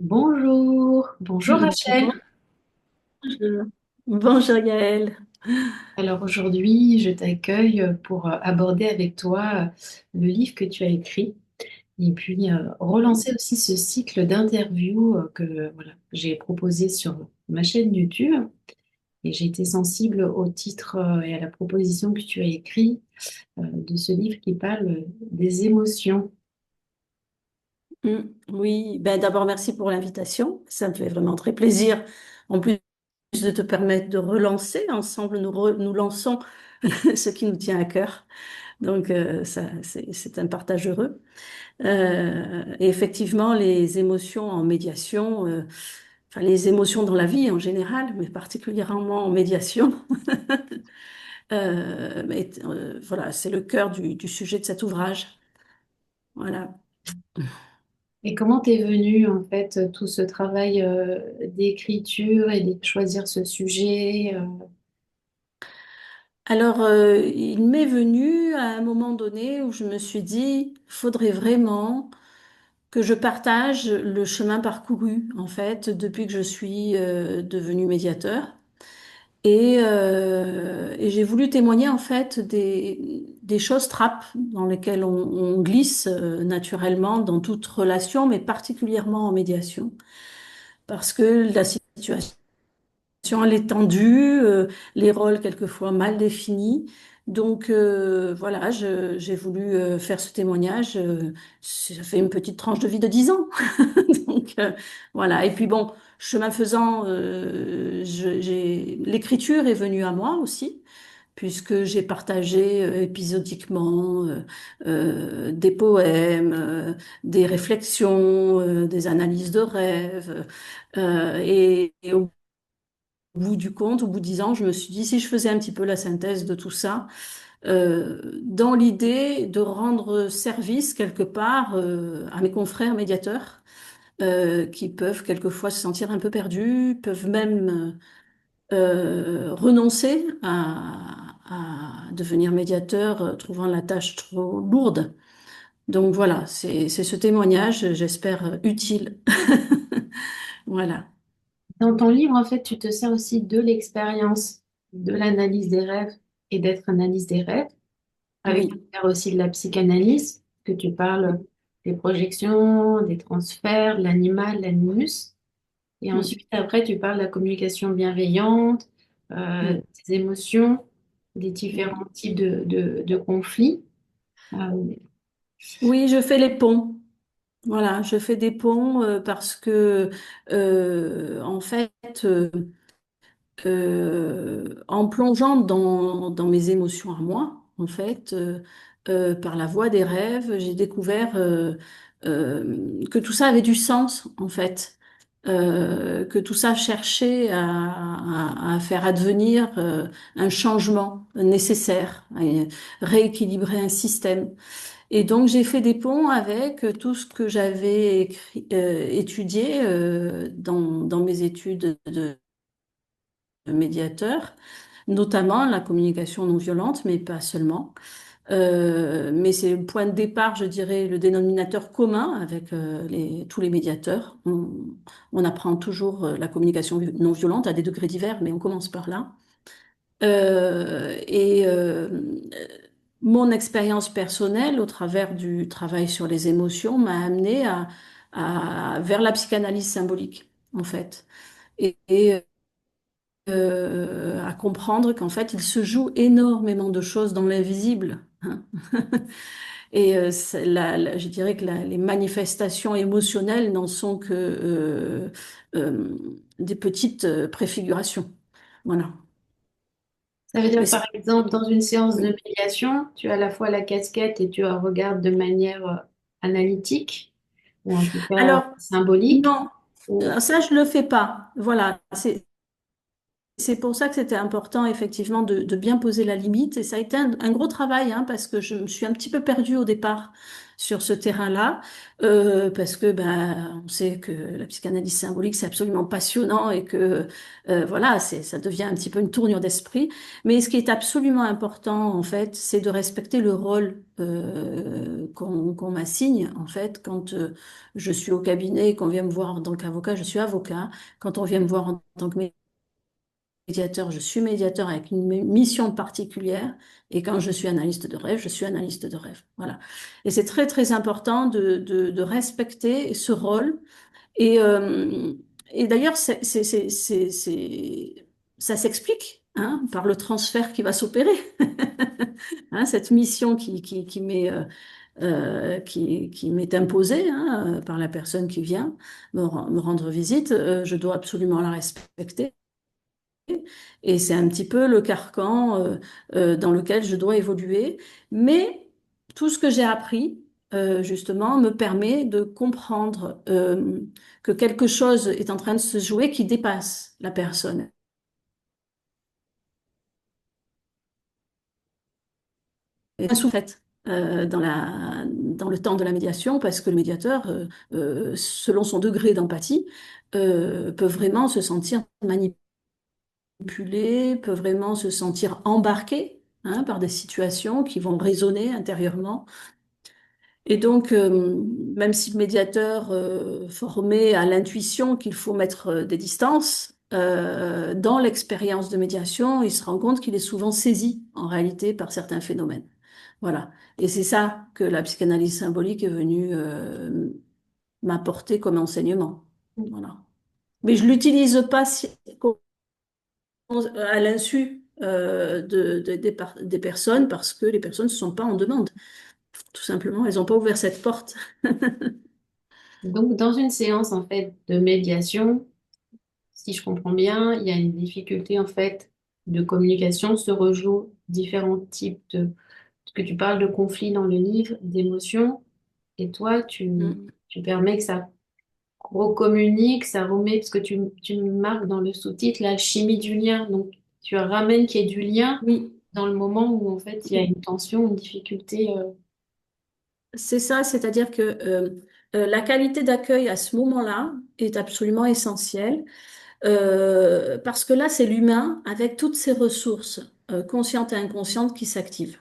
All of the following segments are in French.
Bonjour, bonjour Rachel. Bonjour. Bonjour Gaëlle. Alors aujourd'hui, je t'accueille pour aborder avec toi le livre que tu as écrit et puis relancer aussi ce cycle d'interviews que voilà, j'ai proposé sur ma chaîne YouTube. Et j'ai été sensible au titre et à la proposition que tu as écrit de ce livre qui parle des émotions. Oui, ben d'abord merci pour l'invitation. Ça me fait vraiment très plaisir. En plus de te permettre de relancer, ensemble nous lançons ce qui nous tient à cœur. Donc ça, c'est un partage heureux. Et effectivement, les émotions en médiation, enfin les émotions dans la vie en général, mais particulièrement en médiation, voilà, c'est le cœur du sujet de cet ouvrage. Voilà. Et comment t'es venu en fait tout ce travail d'écriture et de choisir ce sujet Alors, il m'est venu à un moment donné où je me suis dit, faudrait vraiment que je partage le chemin parcouru, en fait, depuis que je suis devenue médiateur. Et j'ai voulu témoigner, en fait, des choses trappes dans lesquelles on glisse naturellement dans toute relation, mais particulièrement en médiation. Parce que la situation elle est tendue, les rôles quelquefois mal définis. Donc voilà, j'ai voulu faire ce témoignage. Ça fait une petite tranche de vie de 10 ans. Donc voilà. Et puis bon, chemin faisant, l'écriture est venue à moi aussi, puisque j'ai partagé épisodiquement des poèmes, des réflexions, des analyses de rêves. Et au bout du compte, au bout de 10 ans, je me suis dit, si je faisais un petit peu la synthèse de tout ça, dans l'idée de rendre service quelque part à mes confrères médiateurs, qui peuvent quelquefois se sentir un peu perdus, peuvent même renoncer à devenir médiateur, trouvant la tâche trop lourde. Donc voilà, c'est ce témoignage, j'espère, utile. Voilà. Dans ton livre, en fait, tu te sers aussi de l'expérience de l'analyse des rêves et d'être analyse des rêves, avec Oui. aussi de la psychanalyse, que tu parles des projections, des transferts, de l'animal, l'animus. Et Mm. ensuite, après, tu parles de la communication bienveillante, Mm. des émotions, des Oui. différents types de conflits. Euh, Oui, je fais les ponts. Voilà, je fais des ponts parce que, en fait, en plongeant dans mes émotions à moi, en fait, par la voie des rêves, j'ai découvert que tout ça avait du sens, en fait. Que tout ça cherchait à faire advenir un changement nécessaire, à rééquilibrer un système. Et donc j'ai fait des ponts avec tout ce que j'avais étudié dans mes études de médiateur, notamment la communication non violente, mais pas seulement. Mais c'est le point de départ, je dirais, le dénominateur commun avec tous les médiateurs. On apprend toujours la communication non violente à des degrés divers, mais on commence par là. Et mon expérience personnelle au travers du travail sur les émotions m'a amené vers la psychanalyse symbolique, en fait. Et à comprendre qu'en fait, il se joue énormément de choses dans l'invisible, hein. Et je dirais que les manifestations émotionnelles n'en sont que des petites préfigurations. Voilà. Ça veut Mais dire, c'est par exemple, dans une séance de oui. médiation, tu as à la fois la casquette et tu regardes de manière analytique, ou en tout cas Alors, symbolique. non, Ou... ça, je le fais pas. Voilà. c'est pour ça que c'était important, effectivement, de bien poser la limite. Et ça a été un gros travail, hein, parce que je me suis un petit peu perdue au départ sur ce terrain-là, parce que ben, on sait que la psychanalyse symbolique, c'est absolument passionnant et que voilà, ça devient un petit peu une tournure d'esprit. Mais ce qui est absolument important, en fait, c'est de respecter le rôle qu'on m'assigne, en fait, quand je suis au cabinet, qu'on vient me voir en tant qu'avocat, je suis avocat. Quand on vient me voir en tant que médiateur, je suis médiateur avec une mission particulière. Et quand je suis analyste de rêve, je suis analyste de rêve. Voilà. Et c'est très, très important de respecter ce rôle. Et, euh, et d'ailleurs, ça s'explique, hein, par le transfert qui va s'opérer. Hein, cette mission qui m'est imposée, hein, par la personne qui vient me rendre visite, je dois absolument la respecter. Et c'est un petit peu le carcan dans lequel je dois évoluer. Mais tout ce que j'ai appris, justement, me permet de comprendre que quelque chose est en train de se jouer qui dépasse la personne. Et en fait, dans le temps de la médiation, parce que le médiateur, selon son degré d'empathie, peut vraiment se sentir manipulé, peut vraiment se sentir embarqué, hein, par des situations qui vont résonner intérieurement. Et donc, même si le médiateur formé à l'intuition qu'il faut mettre des distances, dans l'expérience de médiation, il se rend compte qu'il est souvent saisi en réalité par certains phénomènes. Voilà. Et c'est ça que la psychanalyse symbolique est venue m'apporter comme enseignement. Voilà. Mais je l'utilise pas à l'insu des personnes parce que les personnes ne sont pas en demande. Tout simplement, elles n'ont pas ouvert cette porte. Donc, dans une séance en fait de médiation, si je comprends bien, il y a une difficulté en fait de communication, se rejouent différents types de, parce que tu parles de conflits dans le livre, d'émotions, et toi, Mm. tu permets que ça recommunique, ça remet, parce que tu marques dans le sous-titre l'alchimie du lien, donc tu ramènes qu'il y ait du lien Oui, dans le moment où en fait il y a oui, une tension, une difficulté. c'est ça, c'est-à-dire que la qualité d'accueil à ce moment-là est absolument essentielle, parce que là, c'est l'humain avec toutes ses ressources conscientes et inconscientes qui s'activent.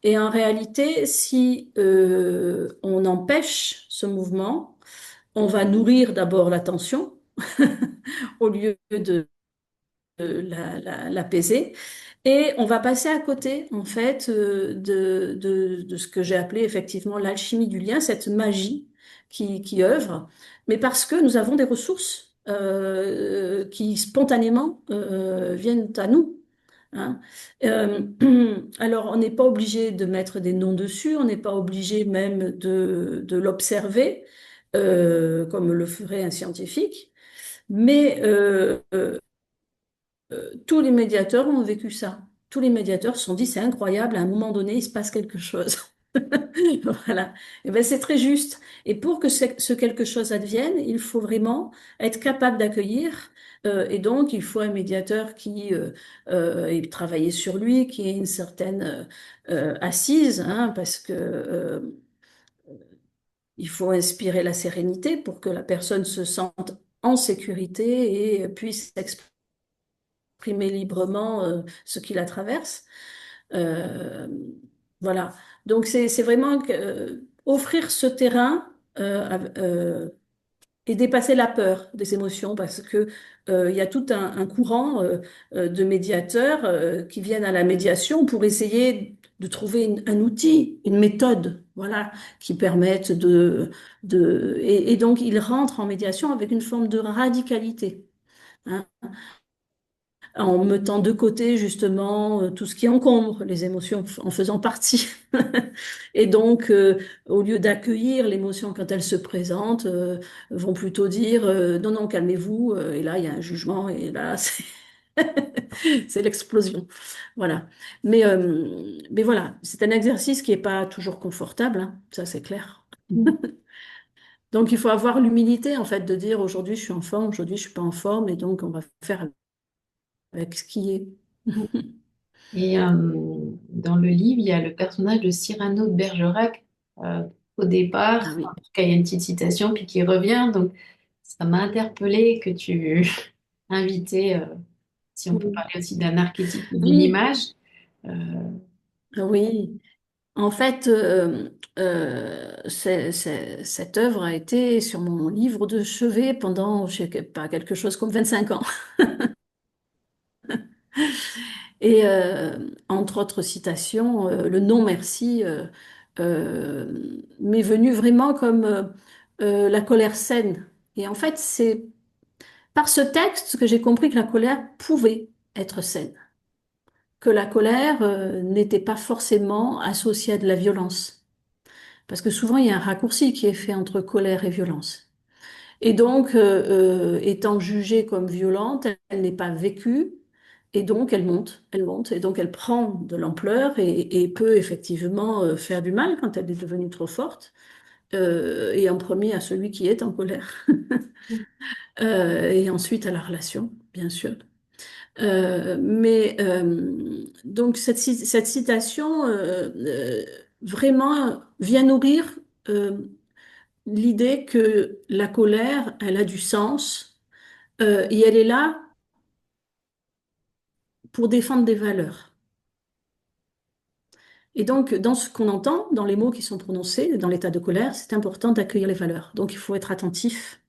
Et en réalité, si on empêche ce mouvement, on va nourrir d'abord la tension au lieu de l'apaiser. Et on va passer à côté, en fait, de ce que j'ai appelé effectivement l'alchimie du lien, cette magie qui œuvre, mais parce que nous avons des ressources qui spontanément viennent à nous. Hein. Euh, alors, on n'est pas obligé de mettre des noms dessus, on n'est pas obligé même de l'observer, comme le ferait un scientifique, mais tous les médiateurs ont vécu ça. Tous les médiateurs se sont dit, c'est incroyable, à un moment donné, il se passe quelque chose. Voilà. Et ben, c'est très juste. Et pour que ce quelque chose advienne, il faut vraiment être capable d'accueillir. Et donc, il faut un médiateur qui ait travaillé sur lui, qui ait une certaine assise, hein, parce que il faut inspirer la sérénité pour que la personne se sente en sécurité et puisse exprimer librement ce qui la traverse. Euh, voilà. Donc c'est vraiment offrir ce terrain et dépasser la peur des émotions parce que il y a tout un courant de médiateurs qui viennent à la médiation pour essayer de trouver un outil, une méthode, voilà, qui permette et donc ils rentrent en médiation avec une forme de radicalité. Hein, en mettant de côté justement tout ce qui encombre les émotions en faisant partie. Et donc, au lieu d'accueillir l'émotion quand elle se présente, vont plutôt dire non, non, calmez-vous. Et là, il y a un jugement et là, c'est l'explosion. Voilà. Mais voilà, c'est un exercice qui n'est pas toujours confortable, hein, ça c'est clair. Donc, il faut avoir l'humilité en fait de dire aujourd'hui je suis en forme, aujourd'hui je suis pas en forme, et donc on va faire avec ce qui est. Et dans le livre, il y a le personnage de Cyrano de Bergerac. euh, Au Ah départ, en oui. tout cas, il y a une petite citation, puis qui revient. Donc, ça m'a interpellée que tu invitais, si on peut Oui. parler aussi d'un archétype ou d'une Oui, image. Euh, oui. En fait, cette œuvre a été sur mon livre de chevet pendant, je sais pas, quelque chose comme 25 ans. Et entre autres citations, le non merci m'est venu vraiment comme la colère saine. Et en fait, c'est par ce texte que j'ai compris que la colère pouvait être saine, que la colère n'était pas forcément associée à de la violence. Parce que souvent, il y a un raccourci qui est fait entre colère et violence. Et donc, étant jugée comme violente, elle n'est pas vécue, et donc elle monte, et donc elle prend de l'ampleur et peut effectivement faire du mal quand elle est devenue trop forte, et en premier à celui qui est en colère, et ensuite à la relation, bien sûr. Donc cette citation vraiment vient nourrir euh, l'idée que la colère, elle a du sens et elle est là pour défendre des valeurs. Et donc, dans ce qu'on entend, dans les mots qui sont prononcés, dans l'état de colère, c'est important d'accueillir les valeurs. Donc, il faut être attentif,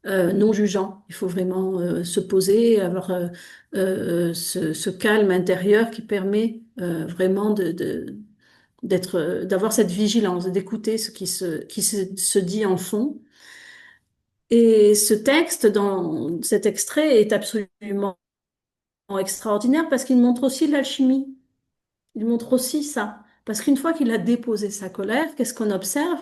non jugeant. Il faut vraiment se poser, avoir ce calme intérieur qui permet vraiment d'avoir cette vigilance, d'écouter ce se dit en fond. Et ce texte, dans cet extrait, est absolument extraordinaire parce qu'il montre aussi l'alchimie. Il montre aussi ça. Parce qu'une fois qu'il a déposé sa colère, qu'est-ce qu'on observe?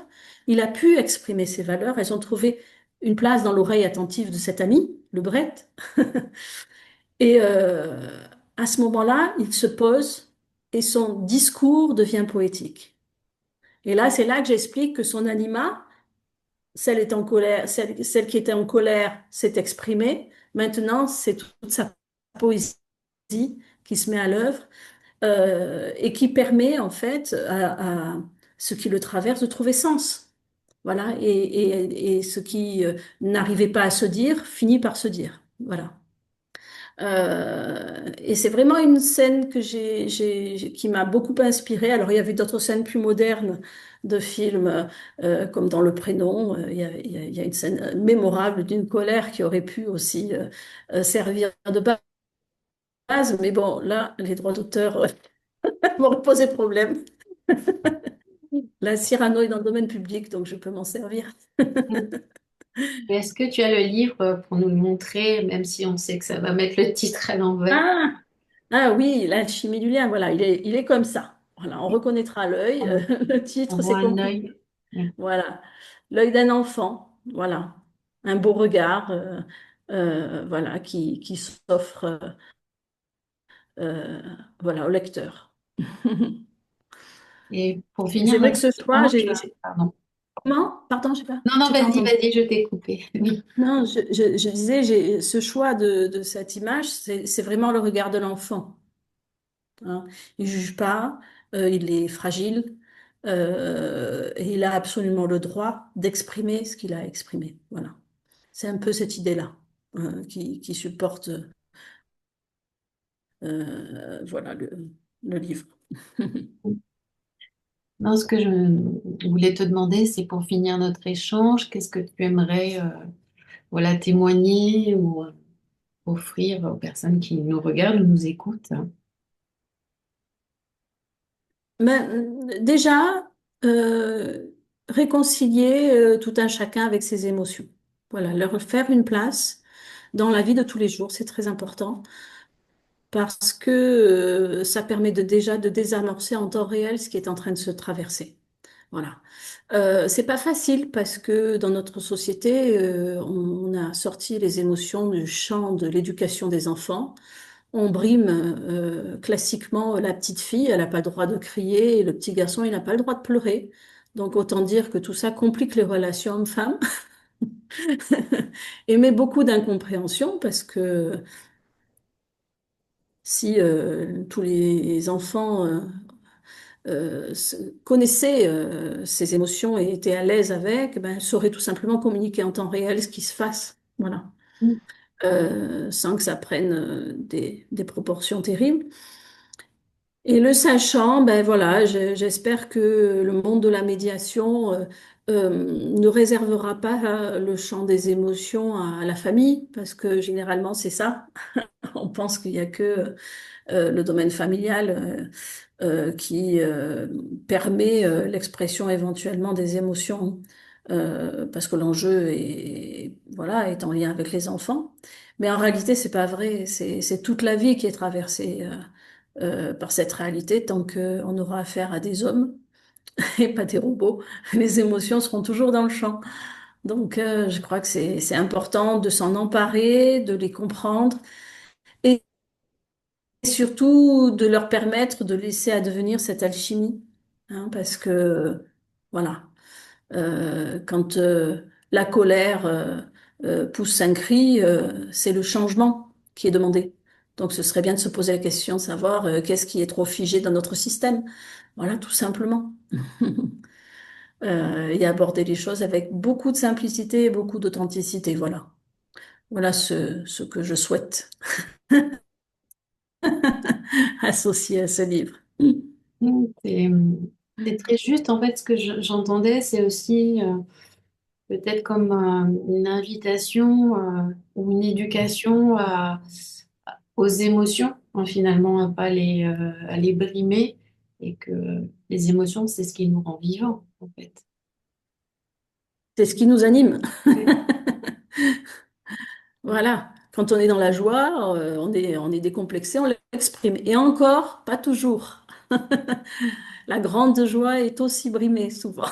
Il a pu exprimer ses valeurs. Elles ont trouvé une place dans l'oreille attentive de cet ami, le Bret. Et à ce moment-là, il se pose et son discours devient poétique. Et là, c'est là que j'explique que son anima, celle est en colère, celle qui était en colère s'est exprimée. Maintenant, c'est toute sa poésie qui se met à l'œuvre et qui permet en fait à ce qui le traverse de trouver sens. Voilà, et ce qui n'arrivait pas à se dire finit par se dire. Voilà. Et c'est vraiment une scène qui m'a beaucoup inspirée. Alors, il y avait d'autres scènes plus modernes de films, comme dans Le Prénom. Il y a une scène mémorable d'une colère qui aurait pu aussi servir de base. Mais bon, là, les droits d'auteur m'auraient posé problème. La Cyrano est dans le domaine public, donc je peux m'en servir. Est-ce que tu as le livre pour nous le montrer, même si on sait que ça va mettre le titre à l'envers? Ah, ah oui, l'alchimie du lien, voilà, il est comme ça. Voilà, on reconnaîtra l'œil. On, Le on titre, voit c'est un œil. compliqué. Voilà, l'œil d'un enfant. Voilà, un beau regard, voilà, qui s'offre, euh, voilà, au lecteur. Et pour C'est finir vrai que notre ce choix, échange, pardon. comment? Pardon, Non, non, j'ai pas vas-y, entendu. vas-y, je t'ai coupé. Non, je disais, ce choix de cette image, c'est vraiment le regard de l'enfant. Hein. Il juge pas, il est fragile, et il a absolument le droit d'exprimer ce qu'il a exprimé. Voilà. C'est un peu cette idée-là qui supporte voilà, le livre. Non, ce que je voulais te demander, c'est pour finir notre échange, qu'est-ce que tu aimerais voilà, témoigner ou offrir aux personnes qui nous regardent ou nous écoutent? Mais, déjà, réconcilier tout un chacun avec ses émotions. Voilà, leur faire une place dans la vie de tous les jours, c'est très important. Parce que ça permet déjà de désamorcer en temps réel ce qui est en train de se traverser. Voilà. C'est pas facile parce que dans notre société, on a sorti les émotions du champ de l'éducation des enfants. On brime classiquement la petite fille, elle n'a pas le droit de crier, et le petit garçon, il n'a pas le droit de pleurer. Donc autant dire que tout ça complique les relations hommes-femmes et met beaucoup d'incompréhension parce que si tous les enfants connaissaient ces émotions et étaient à l'aise avec, ben, sauraient tout simplement communiquer en temps réel ce qui se passe. Voilà. Mm. Sans que ça prenne des proportions terribles. Et le sachant, ben voilà, j'espère que le monde de la médiation ne réservera pas le champ des émotions à la famille, parce que généralement c'est ça. On pense qu'il n'y a que le domaine familial qui permet l'expression éventuellement des émotions, parce que l'enjeu est, voilà, est en lien avec les enfants. Mais en réalité, c'est pas vrai. C'est toute la vie qui est traversée par cette réalité. Tant qu'on aura affaire à des hommes et pas des robots, les émotions seront toujours dans le champ. Donc, je crois que c'est important de s'en emparer, de les comprendre et surtout de leur permettre de laisser advenir cette alchimie. Hein, parce que, voilà, quand la colère pousse un cri, c'est le changement qui est demandé. Donc, ce serait bien de se poser la question de savoir qu'est-ce qui est trop figé dans notre système. Voilà, tout simplement. Et aborder les choses avec beaucoup de simplicité et beaucoup d'authenticité. Voilà. Voilà ce que je souhaite associer à ce livre. C'est très juste. En fait, ce que j'entendais, c'est aussi peut-être comme une invitation ou une éducation aux émotions, hein, finalement, à les brimer, et que les émotions, c'est ce qui nous rend vivants, en fait. C'est ce qui nous anime. Ouais. Voilà. Quand on est dans la joie, on est décomplexé, on l'exprime. Et encore, pas toujours. La grande joie est aussi brimée souvent,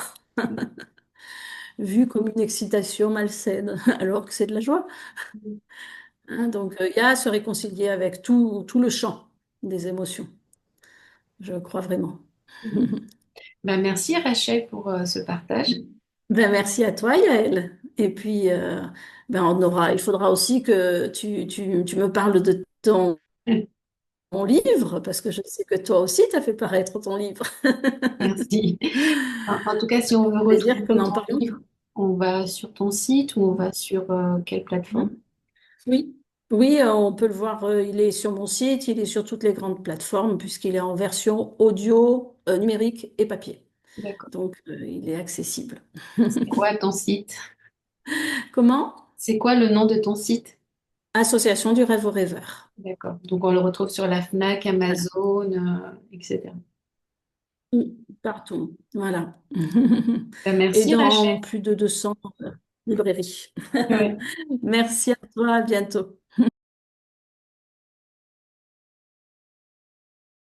vue comme une excitation malsaine, alors que c'est de la joie. Hein, donc, il y a à se réconcilier avec tout le champ des émotions. Je crois vraiment. Ben, merci Rachel pour ce partage. Ben, merci à toi, Yael. Et puis, ben, il faudra aussi que tu me parles de ton livre, parce que je sais que toi aussi, tu as fait paraître ton livre. Merci. En tout cas, si on veut Plaisir qu'on retrouver en ton parle. livre, on va sur ton site ou on va sur quelle plateforme? Oui, oui, on peut le voir. Il est sur mon site, il est sur toutes les grandes plateformes, puisqu'il est en version audio, numérique et papier. D'accord. Donc, il est accessible. C'est quoi ton site? Comment? C'est quoi le nom de ton site? Association du rêve aux rêveurs. D'accord. Donc on le retrouve sur la Fnac, Voilà. Amazon, etc. Partout. Voilà. Ben, Et merci Rachel. dans plus de 200 librairies. Ouais. Merci à toi, à bientôt.